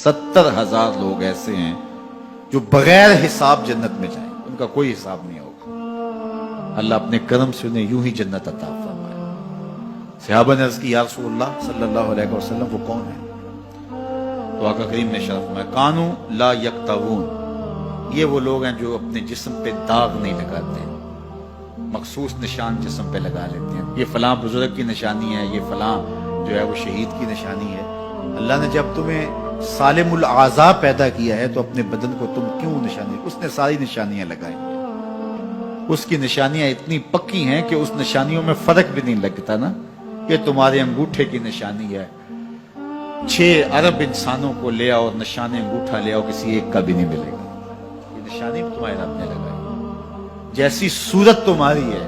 70,000 लोग ऐसे हैं जो बगैर हिसाब जन्नत में जाएंगे, उनका कोई हिसाब नहीं होगा। अल्लाह अपने करम से उन्हें यूं ही जन्नत अता फरमाए। सहाबा ने अर्ज़ की, या रसूलल्लाह सल्लल्लाहु अलैहि वसल्लम, वो कौन है? तो आका करीम ने शर्फ में, कानू ला यक्तवून, ये वो लोग हैं जो अपने जिस्म पे दाग नहीं लगाते, मखसूस निशान जिस्म पे लगा लेते हैं। ये फलां बुजुर्ग की निशानी है, ये फलां जो है वो शहीद की निशानी है। अल्लाह ने जब तुम्हें सालिमुल आज़ा पैदा किया है तो अपने बदन को तुम क्यों निशानी, उसने सारी निशानियां लगाई हैं। उसकी निशानियां इतनी पक्की हैं कि उस निशानियों में फर्क भी नहीं लगता ना। ये तुम्हारे अंगूठे की निशानी है, 6 अरब इंसानों को ले आओ, निशान अंगूठा ले आओ, किसी एक का भी नहीं मिलेगा। ये निशानी तुम्हारे रब ने लगाई। जैसी सूरत तुम्हारी है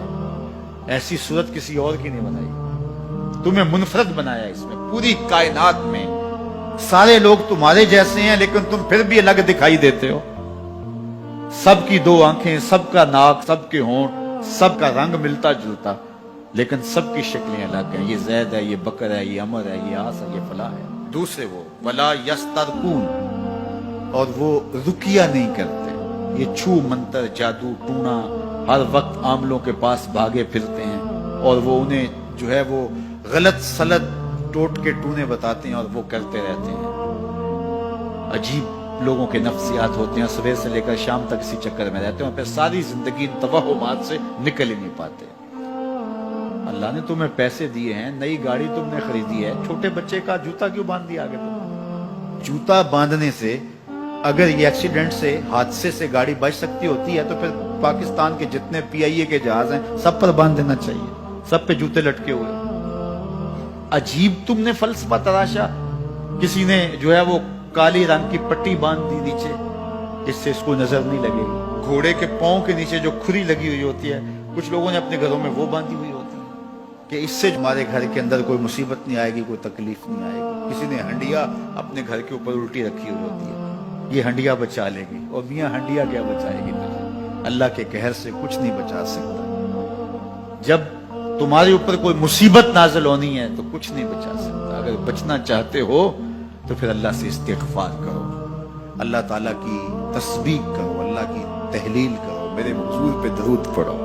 ऐसी सूरत किसी और की नहीं बनाई। तुम्हें मुनफरद बनाया इसमें, पूरी कायनात में सारे लोग तुम्हारे जैसे हैं लेकिन तुम फिर भी अलग दिखाई देते हो। सबकी 2 आंखें, सबका नाक, सबके होंठ, सबका रंग मिलता जुलता, लेकिन सबकी शक्लें अलग हैं। ये जैद है, ये बकर है, ये अमर है, ये आस है, ये फला है। दूसरे वो वला यस्तरकून, और वो रुकिया नहीं करते। ये छू मंतर जादू टूना हर वक्त आमलों के पास भागे फिरते हैं, और वो उन्हें जो है वो गलत सलत टोट के टूने बताते हैं और वो करते रहते हैं। अजीब लोगों के नफ्सियात होते हैं, सुबह से लेकर शाम तक इसी चक्कर में रहते हैं और फिर सारी जिंदगी इन तवहुमात से निकल ही नहीं पाते। अल्लाह ने तुम्हें पैसे दिए हैं, नई गाड़ी तुमने खरीदी है, छोटे बच्चे का जूता क्यों बांध दिया आगे तुम? जूता बांधने से अगर ये एक्सीडेंट से, हादसे से गाड़ी बच सकती होती है तो फिर पाकिस्तान के जितने PIA के जहाज हैं सब पर बांध देना चाहिए, सब पे जूते लटके हुए। अजीब तुमने फलसफा तराशा। किसी ने जो है वो काली रंग की पट्टी बांध दी नीचे जिससे इसको नजर नहीं लगेगी। घोड़े के पांव के नीचे जो खुरी लगी हुई होती है, कुछ लोगों ने अपने घरों में वो बांधी हुई होती है कि इससे हमारे घर के अंदर कोई मुसीबत नहीं आएगी, कोई तकलीफ नहीं आएगी। किसी ने हंडिया अपने घर के ऊपर उल्टी रखी हुई होती है, ये हंडिया बचा लेगी। और मियाँ हंडिया क्या बचाएगी तुझे? अल्लाह के कहर से कुछ नहीं बचा सकता। जब तुम्हारे ऊपर कोई मुसीबत नाज़िल होनी है तो कुछ नहीं बचा सकता। अगर बचना चाहते हो तो फिर अल्लाह से इस्तिग़फ़ार करो, अल्लाह ताला की तस्बीह करो, अल्लाह की तहलील करो, मेरे हुजूर पे दरूद पढ़ो,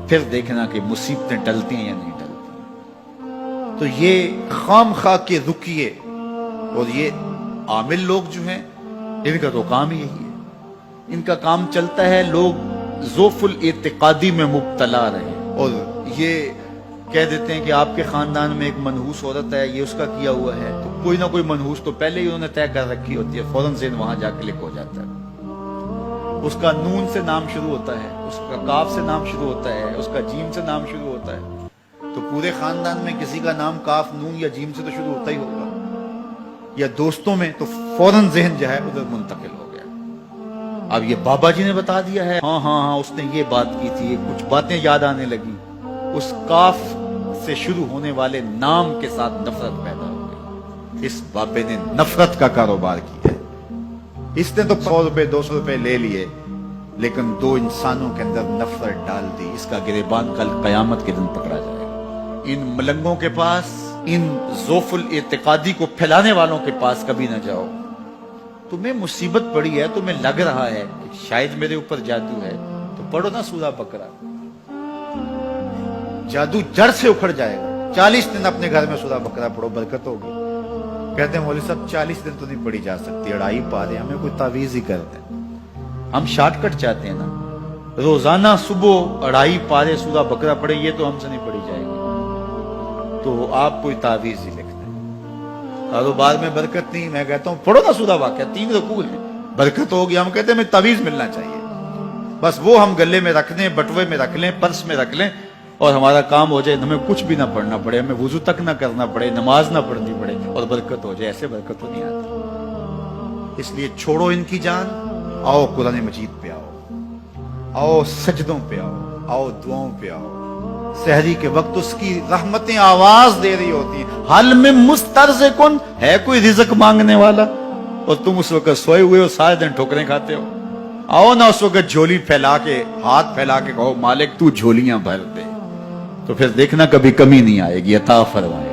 फिर देखना कि मुसीबतें टलती हैं या नहीं टलती। तो ये खामखा के रुकिए, और ये आमिल लोग जो हैं इनका तो काम ही यही है। इनका काम चलता है लोग ज़ोफ़ुल इत्तिक़ादी में मुब्तला रहे और ये कह देते हैं कि आपके खानदान में एक मनहूस औरत है, ये उसका किया हुआ है, तो कोई ना कोई मनहूस तो पहले ही उन्होंने तय कर रखी होती है, फौरन ज़हन वहां जाके क्लिक हो जाता है। उसका नून से नाम शुरू होता है, उसका काफ से नाम शुरू होता है, उसका जीम से नाम शुरू होता है, तो पूरे खानदान में किसी का नाम काफ, नून या जीम से तो शुरू होता ही होगा। या दोस्तों में तो फौरन ज़हन जो है उधर मुंतकिल हो गया। अब ये बाबा जी ने बता दिया है, हाँ हाँ हाँ उसने ये बात की थी, कुछ बातें याद आने लगी, उस काफ से शुरू होने वाले नाम के साथ नफरत पैदा हो गई। इस बाबे ने नफरत का कारोबार किया है। इसने तो 100 रुपए 200 रुपए ले लिए, लेकिन 2 इंसानों के अंदर नफरत डाल दी। इसका गिरेबान कल कयामत के दिन पकड़ा जाएगा। इन मलंगों के पास, इन ज़ोफ़ुल इत्तिक़ादी को फैलाने वालों के पास कभी ना जाओ। तुम्हें मुसीबत पड़ी है, तुम्हें लग रहा है कि शायद मेरे ऊपर जादू है, तो पढ़ो ना सूरा बकरा, जादू जड़ से उखड़ जाएगा। 40 दिन अपने घर में सूरा बकरा पढ़ो, बरकत होगी। कहते हैं मौलवी साहब 40 दिन तो नहीं पढ़ी जा सकती, 2.5 पारे, हमें कोई तावीज ही करते हैं। हम शॉर्टकट चाहते हैं ना, रोजाना सुबह 2.5 पारे सूरा बकरा पढ़े, ये तो हमसे नहीं पढ़ी जाएगी, तो आप कोई तावीज ही लिख दें। कारोबार में बरकत नहीं, मैं कहता हूँ पढ़ो ना सूरा वाक़या, 3 रुकू है, बरकत होगी। हम कहते हैं हमें तावीज मिलना चाहिए, बस वो हम गले में रख लें, बटुए में रख लें, पर्स में रख लें और हमारा काम हो जाए, हमें कुछ भी ना पढ़ना पड़े, हमें वुजू तक ना करना पड़े, नमाज ना पढ़नी पड़े और बरकत हो जाए। ऐसे बरकत तो नहीं आती। इसलिए छोड़ो इनकी जान, आओ कुरान मजीद पे आओ सजदों पे आओ दुआओं पे आओ। सहरी के वक्त उसकी रहमतें आवाज दे रही होती हैं, हल में मुस्तरज़िकुन, है कोई रिज़्क़ मांगने वाला, और तुम उस वक्त सोए हुए हो, सारे दिन ठोकरें खाते हो। आओ ना उस वक्त झोली फैला के, हाथ फैला के कहो मालिक तू झोलियां भर दे, तो फिर देखना कभी कमी नहीं आएगी, अता फरमाए।